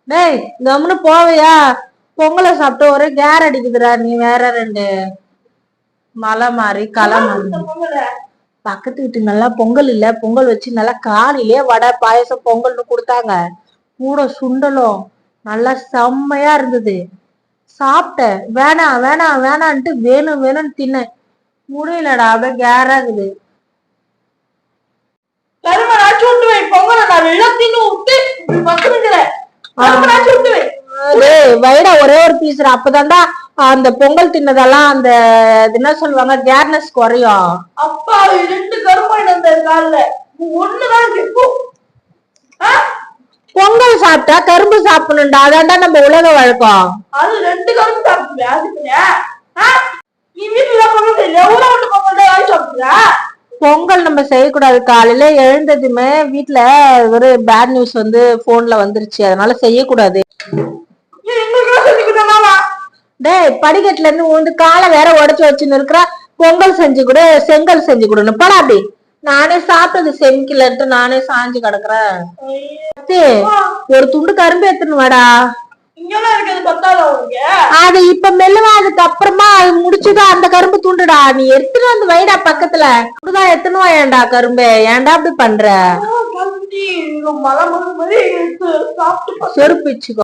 டேய் கம்முன்னு போவையா? பொங்கலை சாப்பிட்டு ஒரே கேர் அடிக்குதுடா. நீ வேற ரெண்டு மலை மாறி களை மாறி. பக்கத்து வீட்டு நல்லா பொங்கல் இல்ல, பொங்கல் வச்சு நல்லா காலையிலே வடை பாயசம் பொங்கல்னு கொடுத்தாங்க. கூட சுண்டலும் நல்லா செம்மையா இருந்தது. சாப்பிட்டேன். வேணாம் வேணாம் வேணான்ட்டு வேணும் வேணும்னு தின்ன முடியலடா. அப்படியே கேரா இருக்குது. வைடா ஒரே ஒரு பீஸ். அப்பதான்டா அந்த பொங்கல் தின்னதெல்லாம் அந்த என்ன சொல்லுவாங்க கேர்னஸ் குறையும். அப்பா 2 கரும்பு பொங்கல் சாப்பிட்டா கரும்பு சாப்பிடணும்டா. அதான்டா நம்ம உலக வழக்கம். அது 2 கரும்பு சாப்பிடுவேன். பொங்கல் நம்ம செய்யக்கூடாது. காலையில எழுந்ததுமே வீட்டுல ஒரு பேட் நியூஸ் வந்து போன்ல வந்துருச்சு. அதனால செய்யக்கூடாது. டேய் படிக்கட்டுல இருந்து உந்து காலை வேற உடைச்சு வச்சுன்னு இருக்கிற. பொங்கல் செஞ்சு கூட செங்கல் செஞ்சு கொடுன்னு போடா. அப்படி நானே சாப்பிட்டது செமிக்கலன்ட்டு நானே சாஞ்சு கிடக்குறேன். ஒரு துண்டு கரும்பு எடுத்துன்னு வாடா. அது இப்ப மெல்லுவா. அதுக்கு அப்புறமா அது முடிச்சுதான் அந்த கரும்பு துண்டுடா. நீ எடுத்துட்டு வந்து வைடா பக்கத்துல. அப்படிதான் எடுத்துன்னு வா. ஏன்டா கரும்பு ஏன்டா அப்படி பண்ற? செருப்பிச்சுக்கோ.